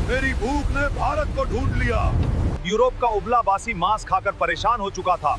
मेरी भूख ने भारत को ढूंढ लिया। यूरोप का उबला-बासी मांस खाकर परेशान हो चुका था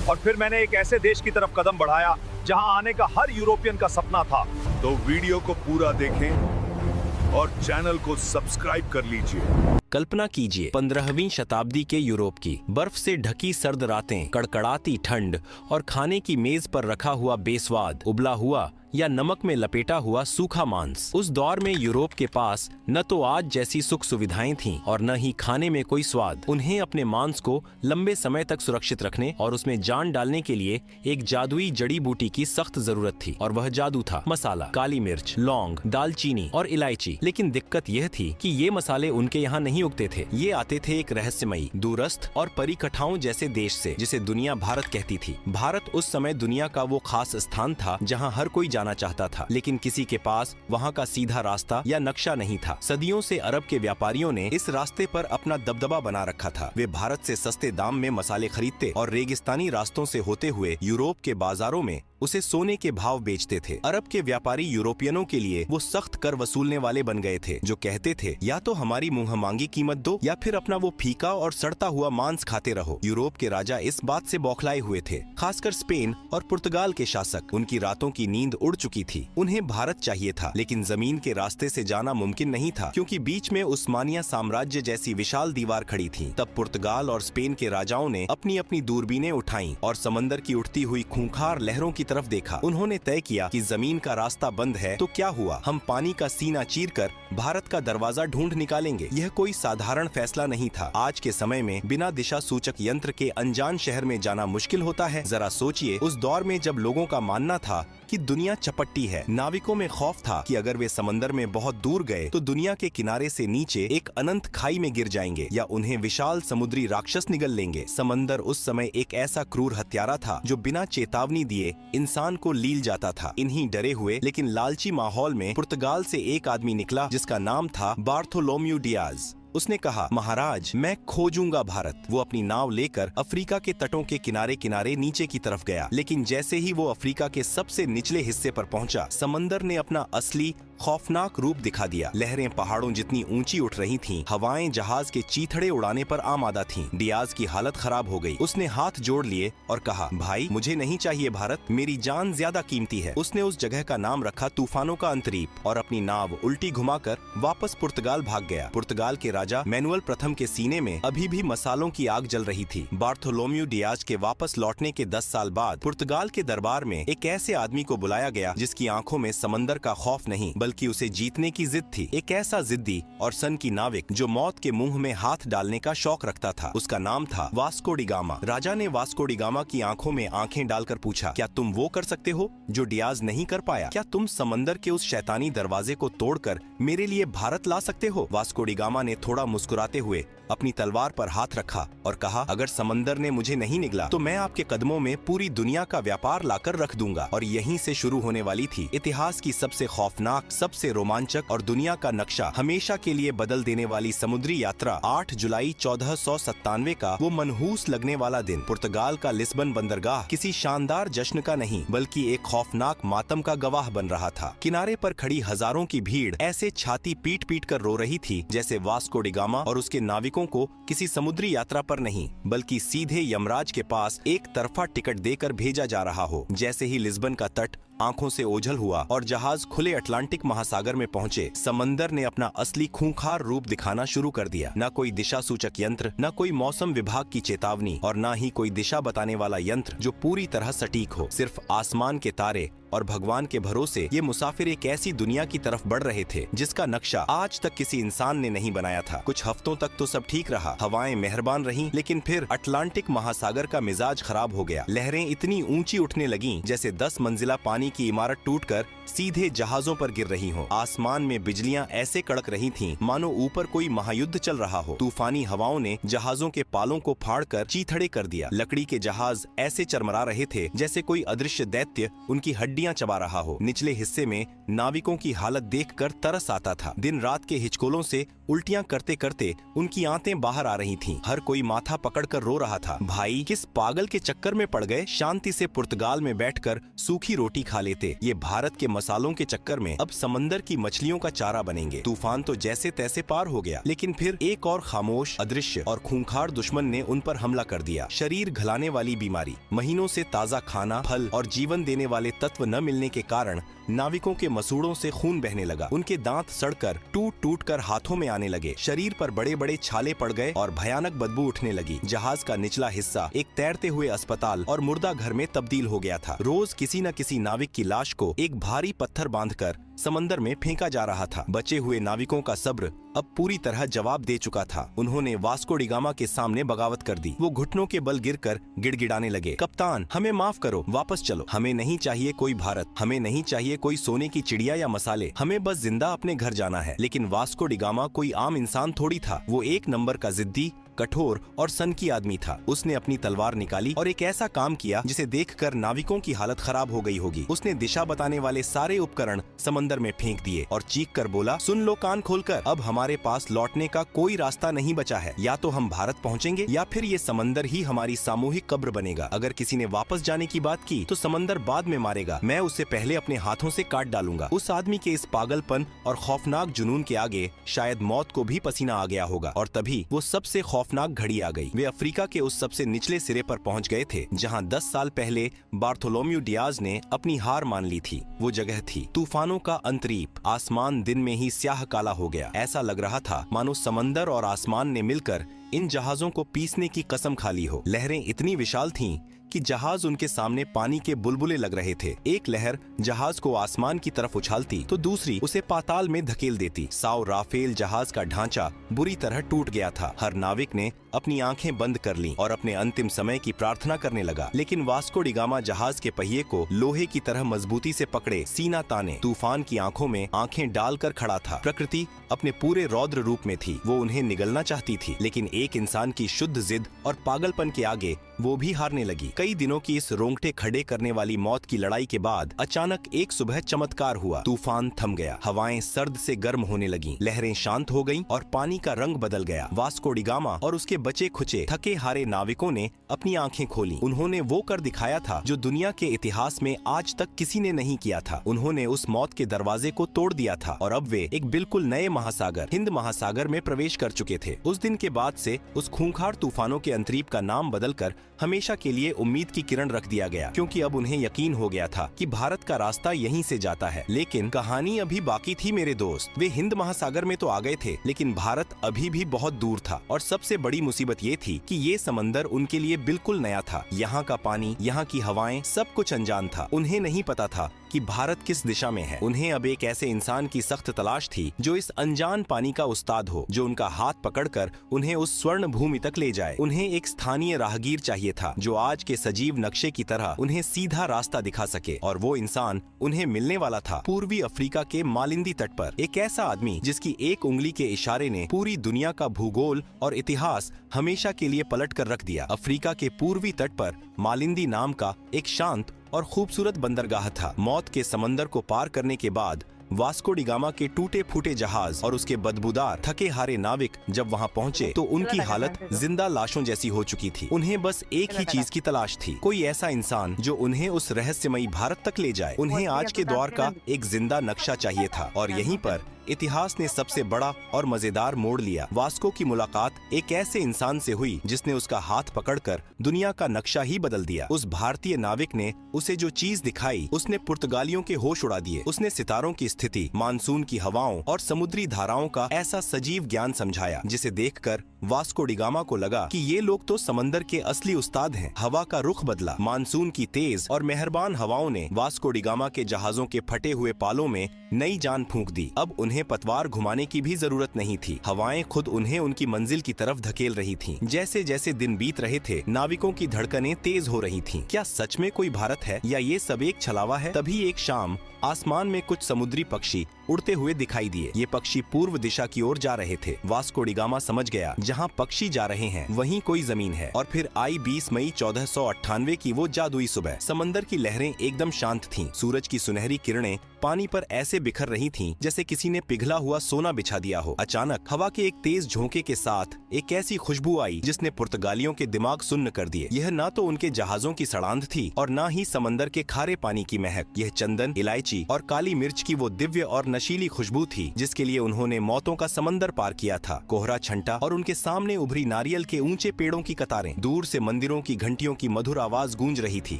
और फिर मैंने एक ऐसे देश की तरफ कदम बढ़ाया जहां आने का हर यूरोपियन का सपना था। तो वीडियो को पूरा देखें और चैनल को सब्सक्राइब कर लीजिए। कल्पना कीजिए 15वीं शताब्दी के यूरोप की बर्फ से ढकी सर्द रातें, कड़कड़ाती ठंड और खाने की मेज पर रखा हुआ बेस्वाद उबला हुआ या नमक में लपेटा हुआ सूखा मांस। उस दौर में यूरोप के पास न तो आज जैसी सुख सुविधाएं थीं और न ही खाने में कोई स्वाद। उन्हें अपने मांस को लंबे समय तक सुरक्षित रखने और उसमें जान डालने के लिए एक जादुई जड़ी बूटी की सख्त जरूरत थी और वह जादू था मसाला, काली मिर्च, लौंग, दालचीनी और इलायची। लेकिन दिक्कत यह थी कि ये मसाले उनके यहाँ नहीं उगते थे। ये आते थे एक रहस्यमयी, दूरस्थ और परिकठाओं जैसे देश से, जिसे दुनिया भारत कहती थी। भारत उस समय दुनिया का वो खास स्थान था जहाँ हर कोई जाना चाहता था, लेकिन किसी के पास वहाँ का सीधा रास्ता या नक्शा नहीं था। सदियों से अरब के व्यापारियों ने इस रास्ते पर अपना दबदबा बना रखा था। वे भारत से सस्ते दाम में मसाले खरीदते और रेगिस्तानी रास्तों से होते हुए यूरोप के बाजारों में उसे सोने के भाव बेचते थे। अरब के व्यापारी यूरोपियनों के लिए वो सख्त कर वसूलने वाले बन गए थे, जो कहते थे या तो हमारी मुंह मांगी कीमत दो या फिर अपना वो फीका और सड़ता हुआ मांस खाते रहो। यूरोप के राजा इस बात से बौखलाए हुए थे, खासकर स्पेन और पुर्तगाल के शासक। उनकी रातों की नींद उड़ चुकी थी। उन्हें भारत चाहिए था, लेकिन जमीन के रास्ते से जाना मुमकिन नहीं था, क्योंकि बीच में उस्मानिया साम्राज्य जैसी विशाल दीवार खड़ी थी। तब पुर्तगाल और स्पेन के राजाओं ने अपनी अपनी दूरबीनें उठाई और समंदर की उठती हुई खूंखार लहरों की तरफ देखा। उन्होंने तय किया कि जमीन का रास्ता बंद है तो क्या हुआ, हम पानी का सीना चीरकर भारत का दरवाजा ढूंढ निकालेंगे। यह कोई साधारण फैसला नहीं था। आज के समय में बिना दिशा सूचक यंत्र के अनजान शहर में जाना मुश्किल होता है। जरा सोचिए, उस दौर में जब लोगों का मानना था कि दुनिया चपट्टी है, नाविकों में खौफ था कि अगर वे समंदर में बहुत दूर गए तो दुनिया के किनारे से नीचे एक अनंत खाई में गिर जाएंगे या उन्हें विशाल समुद्री राक्षस निगल लेंगे। समंदर उस समय एक ऐसा क्रूर हत्यारा था जो बिना चेतावनी दिए इंसान को लील जाता था। इन्हीं डरे हुए लेकिन लालची माहौल में पुर्तगाल से एक आदमी निकला जिसका नाम था बार्थोलोम्यू डियाज। उसने कहा, महाराज, मैं खोजूंगा भारत। वो अपनी नाव लेकर अफ्रीका के तटों के किनारे किनारे नीचे की तरफ गया, लेकिन जैसे ही वो अफ्रीका के सबसे निचले हिस्से पर पहुंचा, समंदर ने अपना असली खौफनाक रूप दिखा दिया। लहरें पहाड़ों जितनी ऊंची उठ रही थीं, हवाएं जहाज के चीथड़े उड़ाने पर आमादा थीं। डियाज की हालत खराब हो गई। उसने हाथ जोड़ लिए और कहा, भाई, मुझे नहीं चाहिए भारत, मेरी जान ज्यादा कीमती है। उसने उस जगह का नाम रखा तूफानों का अंतरीप और अपनी नाव उल्टी घुमाकर वापस पुर्तगाल भाग गया। पुर्तगाल के राजा मैनुअल प्रथम के सीने में अभी भी मसालों की आग जल रही थी। बार्थोलोम्यू डियाज के वापस लौटने के 10 साल बाद पुर्तगाल के दरबार में एक ऐसे आदमी को बुलाया गया जिसकी आंखों में समंदर का खौफ नहीं बल्कि उसे जीतने की जिद थी। एक ऐसा जिद्दी और सन की नाविक जो मौत के मुंह में हाथ डालने का शौक रखता था। उसका नाम था वास्को डी गामा। राजा ने वास्को डी गामा की आंखों में आंखें डालकर पूछा, क्या तुम वो कर सकते हो जो डियाज नहीं कर पाया? क्या तुम समंदर के उस शैतानी दरवाजे को तोड़कर मेरे लिए भारत ला सकते हो? वास्को डी गामा ने थोड़ा मुस्कुराते हुए अपनी तलवार पर हाथ रखा और कहा, अगर समंदर ने मुझे नहीं निगला तो मैं आपके कदमों में पूरी दुनिया का व्यापार लाकर रख दूंगा। और यहीं से शुरू होने वाली थी इतिहास की सबसे खौफनाक, सबसे रोमांचक और दुनिया का नक्शा हमेशा के लिए बदल देने वाली समुद्री यात्रा। 8 जुलाई 1497 का वो मनहूस लगने वाला दिन। पुर्तगाल का लिस्बन बंदरगाह किसी शानदार जश्न का नहीं बल्कि एक खौफनाक मातम का गवाह बन रहा था। किनारे पर खड़ी हजारों की भीड़ ऐसे छाती पीट पीट कर रो रही थी जैसे वास्को डी गामा और उसके नाविकों को किसी समुद्री यात्रा पर नहीं बल्कि सीधे यमराज के पास एक तरफा टिकट देकर भेजा जा रहा हो। जैसे ही लिस्बन का तट आंखों से ओझल हुआ और जहाज खुले अटलांटिक महासागर में पहुंचे, समंदर ने अपना असली खूंखार रूप दिखाना शुरू कर दिया। न कोई दिशा सूचक यंत्र, न कोई मौसम विभाग की चेतावनी और न ही कोई दिशा बताने वाला यंत्र जो पूरी तरह सटीक हो। सिर्फ आसमान के तारे और भगवान के भरोसे ये मुसाफिर एक ऐसी दुनिया की तरफ बढ़ रहे थे जिसका नक्शा आज तक किसी इंसान ने नहीं बनाया था। कुछ हफ्तों तक तो सब ठीक रहा, हवाएं मेहरबान रहीं, लेकिन फिर अटलांटिक महासागर का मिजाज खराब हो गया। लहरें इतनी ऊंची उठने लगीं जैसे 10 मंजिला पानी की इमारत टूटकर सीधे जहाजों पर गिर रही हो। आसमान में बिजलियां ऐसे कड़क रही थीं मानो ऊपर कोई महायुद्ध चल रहा हो। तूफानी हवाओं ने जहाजों के पालों को फाड़कर चीथड़े कर दिया। लकड़ी के जहाज ऐसे चरमरा रहे थे जैसे कोई अदृश्य दैत्य उनकी हड्डी हड्डियां चबा रहा हो। निचले हिस्से में नाविकों की हालत देखकर तरस आता था। दिन रात के हिचकोलों से उल्टियां करते करते उनकी आंतें बाहर आ रही थीं। हर कोई माथा पकड़कर रो रहा था। भाई किस पागल के चक्कर में पड़ गए, शांति से पुर्तगाल में बैठकर सूखी रोटी खा लेते। ये भारत के मसालों के चक्कर में अब समंदर की मछलियों का चारा बनेंगे। तूफान तो जैसे तैसे पार हो गया, लेकिन फिर एक और खामोश, अदृश्य और खूंखार दुश्मन ने उन पर हमला कर दिया। शरीर घलाने वाली बीमारी, महीनों से ताजा खाना, फल और जीवन देने वाले तत्व न मिलने के कारण नाविकों के मसूड़ों से खून बहने लगा। उनके दांत सड़कर टूट टूट कर हाथों में आने लगे। शरीर पर बड़े बड़े छाले पड़ गए और भयानक बदबू उठने लगी। जहाज का निचला हिस्सा एक तैरते हुए अस्पताल और मुर्दा घर में तब्दील हो गया था। रोज किसी न किसी नाविक की लाश को एक भारी पत्थर बांधकर समंदर में फेंका जा रहा था। बचे हुए नाविकों का सब्र अब पूरी तरह जवाब दे चुका था। उन्होंने वास्को डी गामा के सामने बगावत कर दी। वो घुटनों के बल गिरकर गिड़गिड़ाने लगे, कप्तान हमें माफ करो, वापस चलो। हमें नहीं चाहिए कोई भारत, हमें नहीं चाहिए कोई सोने की चिड़िया या मसाले, हमें बस जिंदा अपने घर जाना है। लेकिन वास्को डी गामा कोई आम इंसान थोड़ी था। वो एक नंबर का जिद्दी, कठोर और सनकी आदमी था। उसने अपनी तलवार निकाली और एक ऐसा काम किया जिसे देखकर नाविकों की हालत खराब हो गई होगी। उसने दिशा बताने वाले सारे उपकरण समंदर में फेंक दिए और चीख कर बोला, सुन लो कान खोलकर, अब हमारे पास लौटने का कोई रास्ता नहीं बचा है। या तो हम भारत पहुंचेंगे या फिर ये समंदर ही हमारी सामूहिक कब्र बनेगा। अगर किसी ने वापस जाने की बात की तो समंदर बाद में मारेगा, मैं उसे पहले अपने हाथों से काट डालूंगा। उस आदमी के इस पागलपन और खौफनाक जुनून के आगे शायद मौत को भी पसीना आ गया होगा। और तभी वो सबसे खौफनाक घड़ी आ गई। वे अफ्रीका के उस सबसे निचले सिरे पर पहुंच गए थे जहां 10 साल पहले बार्थोलोम्यू डियाज ने अपनी हार मान ली थी। वो जगह थी तूफानों का अंतरीप। आसमान दिन में ही स्याह काला हो गया। ऐसा लग रहा था मानो समंदर और आसमान ने मिलकर इन जहाजों को पीसने की कसम खा ली हो। लहरें इतनी विशाल थीं कि जहाज उनके सामने पानी के बुलबुले लग रहे थे। एक लहर जहाज को आसमान की तरफ उछालती तो दूसरी उसे पाताल में धकेल देती। साओ राफेल जहाज का ढांचा बुरी तरह टूट गया था। हर नाविक ने अपनी आंखें बंद कर लीं और अपने अंतिम समय की प्रार्थना करने लगा। लेकिन वास्को डी गामा जहाज के पहिए को लोहे की तरह मजबूती से पकड़े, सीना ताने, तूफान की आंखों में आंखें डालकर खड़ा था। प्रकृति अपने पूरे रौद्र रूप में थी। वो उन्हें निगलना चाहती थी, लेकिन एक इंसान की शुद्ध जिद और पागलपन के आगे वो भी हारने लगी। कई दिनों की इस रोंगटे खड़े करने वाली मौत की लड़ाई के बाद अचानक एक सुबह चमत्कार हुआ। तूफान थम गया, हवाएं सर्द से गर्म होने लगीं, लहरें शांत हो गईं और पानी का रंग बदल गया। वास्को डी गामा और उसके बचे खुचे थके हारे नाविकों ने अपनी आंखें खोली। उन्होंने वो कर दिखाया था जो दुनिया के इतिहास में आज तक किसी ने नहीं किया था। उन्होंने उस मौत के दरवाजे को तोड़ दिया था और अब वे एक बिल्कुल नए महासागर, हिंद महासागर में प्रवेश कर चुके थे। उस दिन के बाद से उस खूंखार तूफानों के अंतरीप का नाम बदलकर हमेशा के लिए उम्मीद की किरण रख दिया गया, क्योंकि अब उन्हें यकीन हो गया था कि भारत का रास्ता यहीं से जाता है। लेकिन कहानी अभी बाकी थी मेरे दोस्त। वे हिंद महासागर में तो आ गए थे, लेकिन भारत अभी भी बहुत दूर था। और सबसे बड़ी मुसीबत ये थी कि ये समंदर उनके लिए बिल्कुल नया था। यहाँ का पानी, यहाँ की हवाएं, सब कुछ अनजान था। उन्हें नहीं पता था कि भारत किस दिशा में है। उन्हें अब एक ऐसे इंसान की सख्त तलाश थी जो इस अनजान पानी का उस्ताद हो, जो उनका हाथ पकड़कर उन्हें उस स्वर्ण भूमि तक ले जाए। उन्हें एक स्थानीय राहगीर चाहिए था जो आज के सजीव नक्शे की तरह उन्हें सीधा रास्ता दिखा सके। और वो इंसान उन्हें मिलने वाला था पूर्वी अफ्रीका के मालिंदी तट पर। एक ऐसा आदमी जिसकी एक उंगली के इशारे ने पूरी दुनिया का भूगोल और इतिहास हमेशा के लिए पलट कर रख दिया। अफ्रीका के पूर्वी तट पर मालिंदी नाम का एक शांत और खूबसूरत बंदरगाह था। मौत के समंदर को पार करने के बाद वास्को डी गामा के टूटे फूटे जहाज और उसके बदबूदार थके हारे नाविक जब वहां पहुंचे तो उनकी हालत जिंदा लाशों जैसी हो चुकी थी। उन्हें बस एक ही चीज की तलाश थी, कोई ऐसा इंसान जो उन्हें उस रहस्यमयी भारत तक ले जाए। उन्हें आज के दौर का एक जिंदा नक्शा चाहिए था और यहीं पर इतिहास ने सबसे बड़ा और मजेदार मोड़ लिया। वास्को की मुलाकात एक ऐसे इंसान से हुई जिसने उसका हाथ पकड़कर दुनिया का नक्शा ही बदल दिया। उस भारतीय नाविक ने उसे जो चीज दिखाई उसने पुर्तगालियों के होश उड़ा दिए। उसने सितारों की स्थिति, मानसून की हवाओं और समुद्री धाराओं का ऐसा सजीव ज्ञान समझाया जिसे देखकर वास्को डी गामा को लगा कि ये लोग तो समंदर के असली उस्ताद हैं। हवा का रुख बदला। मानसून की तेज और मेहरबान हवाओं ने वास्को डी गामा के जहाजों के फटे हुए पालों में नई जान फूंक दी। अब उन्हें उन्हें पतवार घुमाने की भी जरूरत नहीं थी। हवाएं खुद उन्हें उनकी मंजिल की तरफ धकेल रही थीं। जैसे जैसे दिन बीत रहे थे, नाविकों की धड़कनें तेज हो रही थीं। क्या सच में कोई भारत है या ये सब एक छलावा है? तभी एक शाम आसमान में कुछ समुद्री पक्षी उड़ते हुए दिखाई दिए। ये पक्षी पूर्व दिशा की ओर जा रहे थे। वास्को डी गामा समझ गया, जहाँ पक्षी जा रहे हैं वहीं कोई जमीन है। और फिर आई 20 मई 1498 की वो जादुई सुबह। समंदर की लहरें एकदम शांत थीं। सूरज की सुनहरी किरणें पानी पर ऐसे बिखर रही थीं जैसे किसी ने पिघला हुआ सोना बिछा दिया हो। अचानक हवा के एक तेज झोंके के साथ एक ऐसी खुशबू आई जिसने पुर्तगालियों के दिमाग सुन्न कर दिए। यह ना तो उनके जहाजों की सड़ांध थी और ना ही समंदर के खारे पानी की महक। यह चंदन, इलायची और काली मिर्च की वो दिव्य और नशीली खुशबू थी जिसके लिए उन्होंने मौतों का समंदर पार किया था। कोहरा छंटा और उनके सामने उभरी नारियल के ऊंचे पेड़ों की कतारें। दूर से मंदिरों की घंटियों की मधुर आवाज गूंज रही थी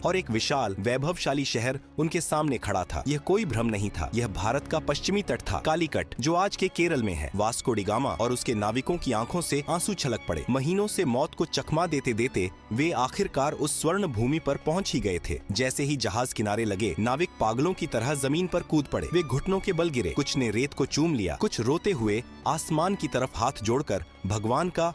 और एक विशाल वैभवशाली शहर उनके सामने खड़ा था। यह कोई भ्रम नहीं था, यह भारत का पश्चिमी तट था, कालीकट, जो आज के केरल में है। वास्को डी गामा और उसके नाविकों की आंखों से आंसू छलक पड़े। महीनों से मौत को चकमा देते देते वे आखिरकार उस स्वर्ण भूमि पर पहुंच ही गए थे। जैसे ही जहाज किनारे लगे, नाविक पागलों की तरह जमीन पर कूद पड़े। वे घुटनों के बल गिरे, कुछ ने रेत को चूम लिया, कुछ रोते हुए आसमान की तरफ हाथ जोड़कर भगवान का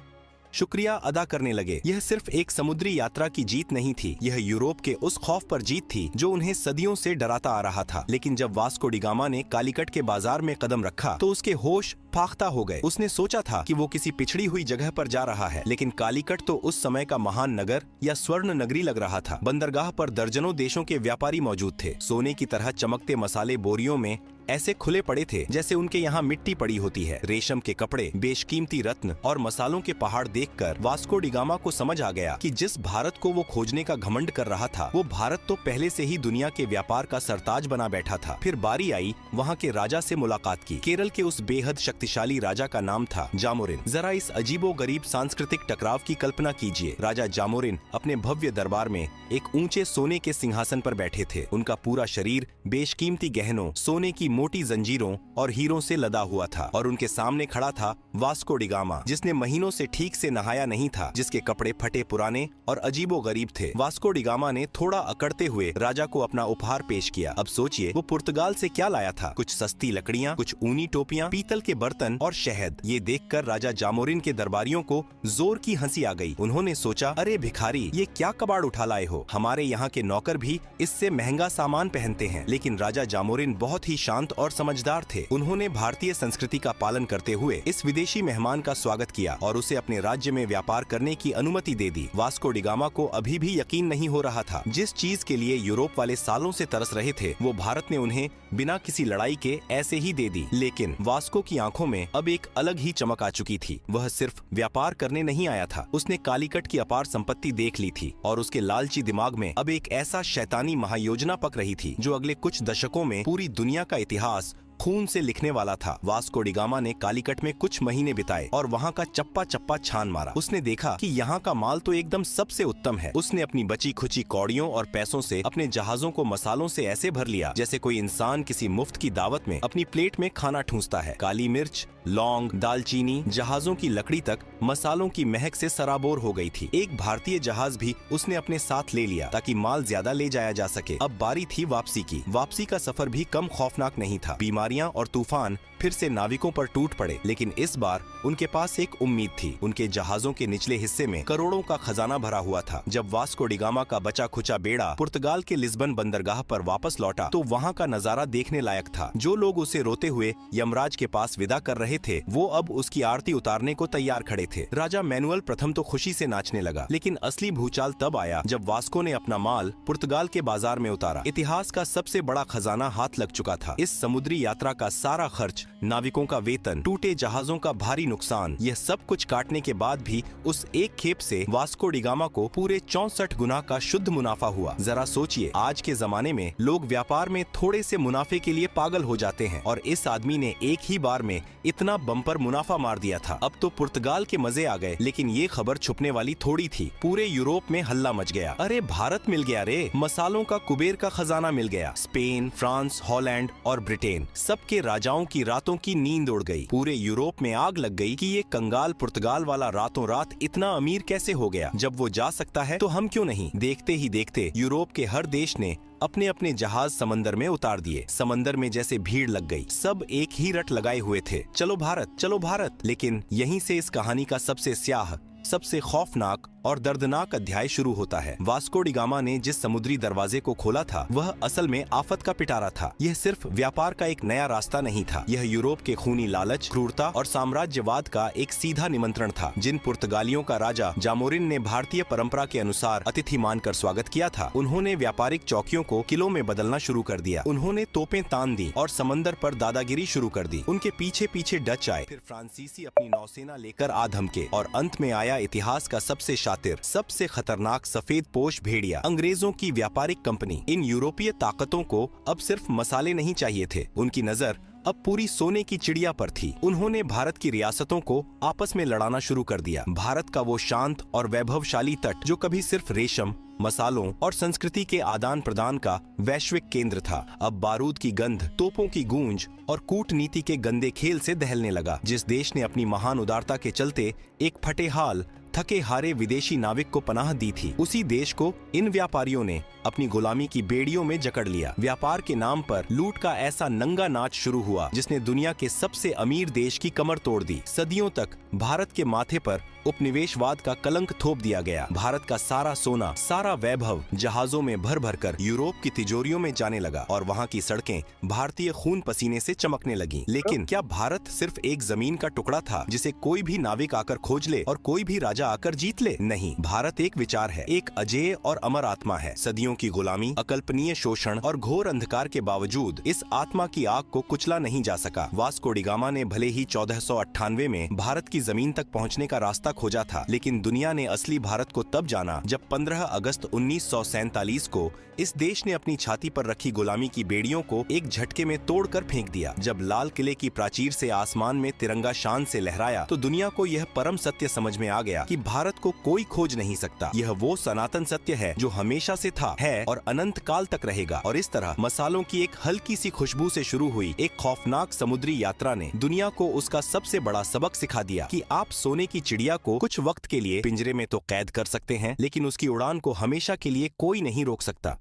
शुक्रिया अदा करने लगे। यह सिर्फ एक समुद्री यात्रा की जीत नहीं थी, यह यूरोप के उस खौफ पर जीत थी जो उन्हें सदियों से डराता आ रहा था। लेकिन जब वास्को डी गामा ने कालीकट के बाजार में कदम रखा तो उसके होश फाख्ता हो गए। उसने सोचा था कि वो किसी पिछड़ी हुई जगह पर जा रहा है, लेकिन कालीकट तो उस समय का महान नगर या स्वर्ण नगरी लग रहा था। बंदरगाह पर दर्जनों देशों के व्यापारी मौजूद थे। सोने की तरह चमकते मसाले बोरियों में ऐसे खुले पड़े थे जैसे उनके यहाँ मिट्टी पड़ी होती है। रेशम के कपड़े, बेशकीमती रत्न और मसालों के पहाड़ देखकर वास्को डी गामा को समझ आ गया कि जिस भारत को वो खोजने का घमंड कर रहा था, वो भारत तो पहले से ही दुनिया के व्यापार का सरताज बना बैठा था। फिर बारी आई वहाँ के राजा से मुलाकात की। केरल के उस बेहद शक्तिशाली राजा का नाम था जामोरिन। जरा इस अजीबो गरीब सांस्कृतिक टकराव की कल्पना कीजिए। राजा जामोरिन अपने भव्य दरबार में एक ऊंचे सोने के सिंहासन पर बैठे थे। उनका पूरा शरीर बेशकीमती गहनों, सोने की मोटी जंजीरों और हीरों से लदा हुआ था और उनके सामने खड़ा था वास्को डी गामा, जिसने महीनों से ठीक से नहाया नहीं था, जिसके कपड़े फटे पुराने और अजीबो गरीब थे। वास्को डी गामा ने थोड़ा अकड़ते हुए राजा को अपना उपहार पेश किया। अब सोचिए वो पुर्तगाल से क्या लाया था। कुछ सस्ती लकड़ियाँ, कुछ ऊनी टोपियाँ, पीतल के बर्तन और शहद। ये देखकर राजा जामोरिन के दरबारियों को जोर की हंसी आ गई। उन्होंने सोचा, अरे भिखारी, ये क्या कबाड़ उठा लाए हो? हमारे यहाँ के नौकर भी इससे महंगा सामान पहनते हैं। लेकिन राजा जामोरिन बहुत ही शांत और समझदार थे। उन्होंने भारतीय संस्कृति का पालन करते हुए इस विदेशी मेहमान का स्वागत किया और उसे अपने राज्य में व्यापार करने की अनुमति दे दी। वास्को डी गामा को अभी भी यकीन नहीं हो रहा था। जिस चीज के लिए यूरोप वाले सालों से तरस रहे थे, वो भारत ने उन्हें बिना किसी लड़ाई के ऐसे ही दे दी। लेकिन वास्को की आंखों में अब एक अलग ही चमक आ चुकी थी। वह सिर्फ व्यापार करने नहीं आया था, उसने कालीकट की अपार संपत्ति देख ली थी और उसके लालची दिमाग में अब एक ऐसा शैतानी महायोजना पक रही थी जो अगले कुछ दशकों में पूरी दुनिया का इतिहास खून से लिखने वाला था। वास्को डी गामा ने कालीकट में कुछ महीने बिताए और वहाँ का चप्पा चप्पा छान मारा। उसने देखा कि यहाँ का माल तो एकदम सबसे उत्तम है। उसने अपनी बची खुची कौड़ियों और पैसों से अपने जहाजों को मसालों से ऐसे भर लिया जैसे कोई इंसान किसी मुफ्त की दावत में अपनी प्लेट में खाना ठूंसता है। काली मिर्च, लौंग, दालचीनी, जहाजों की लकड़ी तक मसालों की महक से सराबोर हो गई थी। एक भारतीय जहाज भी उसने अपने साथ ले लिया ताकि माल ज्यादा ले जाया जा सके। अब बारी थी वापसी की। वापसी का सफर भी कम खौफनाक नहीं था। बीमारियां और तूफान फिर से नाविकों पर टूट पड़े, लेकिन इस बार उनके पास एक उम्मीद थी। उनके जहाजों के निचले हिस्से में करोड़ों का खजाना भरा हुआ था। जब वास्को डी गामा का बचा खुचा बेड़ा पुर्तगाल के लिस्बन बंदरगाह पर वापस लौटा तो वहाँ का नजारा देखने लायक था। जो लोग उसे रोते हुए यमराज के पास विदा कर रहे थे, वो अब उसकी आरती उतारने को तैयार खड़े थे। राजा मैनुअल प्रथम तो खुशी से नाचने लगा, लेकिन असली भूचाल तब आया जब वास्को ने अपना माल पुर्तगाल के बाजार में उतारा। इतिहास का सबसे बड़ा खजाना हाथ लग चुका था। इस समुद्री यात्रा का सारा खर्च, नाविकों का वेतन, टूटे जहाजों का भारी नुकसान, यह सब कुछ काटने के बाद भी उस एक खेप से वास्को डी गामा को पूरे 64 गुना का शुद्ध मुनाफा हुआ। जरा सोचिए, आज के जमाने में लोग व्यापार में थोड़े से मुनाफे के लिए पागल हो जाते हैं और इस आदमी ने एक ही बार में इतना बम्पर मुनाफा मार दिया था। अब तो पुर्तगाल के मजे आ गए, लेकिन ये खबर छुपने वाली थोड़ी थी। पूरे यूरोप में हल्ला मच गया। अरे भारत मिल गया रे, मसालों का कुबेर का खजाना मिल गया। स्पेन, फ्रांस, हॉलैंड और ब्रिटेन, सबके राजाओं की रातों की नींद उड़ गई। पूरे यूरोप में आग लग गई कि ये कंगाल पुर्तगाल वाला रातों रात इतना अमीर कैसे हो गया। जब वो जा सकता है तो हम क्यों नहीं। देखते ही देखते यूरोप के हर देश ने अपने अपने जहाज समंदर में उतार दिए। समंदर में जैसे भीड़ लग गई, सब एक ही रट लगाए हुए थे, चलो भारत, चलो भारत। लेकिन यहीं से इस कहानी का सबसे स्याह, सबसे खौफनाक और दर्दनाक अध्याय शुरू होता है। वास्को डी गामा ने जिस समुद्री दरवाजे को खोला था वह असल में आफत का पिटारा था। यह सिर्फ व्यापार का एक नया रास्ता नहीं था, यह यूरोप के खूनी लालच, क्रूरता और साम्राज्यवाद का एक सीधा निमंत्रण था। जिन पुर्तगालियों का राजा जामोरिन ने भारतीय परंपरा के अनुसार अतिथि मानकर स्वागत किया था, उन्होंने व्यापारिक चौकियों को किलों में बदलना शुरू कर दिया। उन्होंने तोपें तान दी और समंदर पर दादागिरी शुरू कर दी। उनके पीछे पीछे डच आए, फिर फ्रांसीसी अपनी नौसेना लेकर आ धमके और अंत में आया इतिहास का सबसे शातिर, सबसे खतरनाक सफेद पोश भेड़िया, अंग्रेजों की व्यापारिक कंपनी। इन यूरोपीय ताकतों को अब सिर्फ मसाले नहीं चाहिए थे, उनकी नजर अब पूरी सोने की चिड़िया पर थी। उन्होंने भारत की रियासतों को आपस में लड़ाना शुरू कर दिया। भारत का वो शांत और वैभवशाली तट जो कभी सिर्फ रेशम, मसालों और संस्कृति के आदान प्रदान का वैश्विक केंद्र था, अब बारूद की गंध, तोपों की गूंज और कूटनीति के गंदे खेल से दहलने लगा। जिस देश ने अपनी महान उदारता के चलते एक फटेहाल, थके हारे विदेशी नाविक को पनाह दी थी, उसी देश को इन व्यापारियों ने अपनी गुलामी की बेड़ियों में जकड़ लिया। व्यापार के नाम पर लूट का ऐसा नंगा नाच शुरू हुआ जिसने दुनिया के सबसे अमीर देश की कमर तोड़ दी। सदियों तक भारत के माथे पर उपनिवेशवाद का कलंक थोप दिया गया। भारत का सारा सोना, सारा वैभव जहाजों में भर भर कर यूरोप की तिजोरियों में जाने लगा और वहाँ की सड़कें भारतीय खून पसीने से चमकने लगी। लेकिन क्या भारत सिर्फ एक जमीन का टुकड़ा था जिसे कोई भी नाविक आकर खोज ले और कोई भी राजा आकर जीत ले? नहीं, भारत एक विचार है, एक अजेय और अमर आत्मा है। सदियों की गुलामी, अकल्पनीय शोषण और घोर अंधकार के बावजूद इस आत्मा की आग को कुचला नहीं जा सका। वास्को डी गामा ने भले ही 1498 में भारत की जमीन तक पहुँचने का रास्ता खोजा था, लेकिन दुनिया ने असली भारत को तब जाना जब 15 अगस्त 1947 को इस देश ने अपनी छाती पर रखी गुलामी की बेड़ियों को एक झटके में तोड़कर फेंक दिया। जब लाल किले की प्राचीर से आसमान में तिरंगा शान से लहराया तो दुनिया को यह परम सत्य समझ में आ गया कि भारत को कोई खोज नहीं सकता। यह वो सनातन सत्य है जो हमेशा से था, है और अनंत काल तक रहेगा। और इस तरह मसालों की एक हल्की सी खुशबू से शुरू हुई एक खौफनाक समुद्री यात्रा ने दुनिया को उसका सबसे बड़ा सबक सिखा दिया कि आप सोने की चिड़िया को कुछ वक्त के लिए पिंजरे में तो कैद कर सकते हैं, लेकिन उसकी उड़ान को हमेशा के लिए कोई नहीं रोक सकता।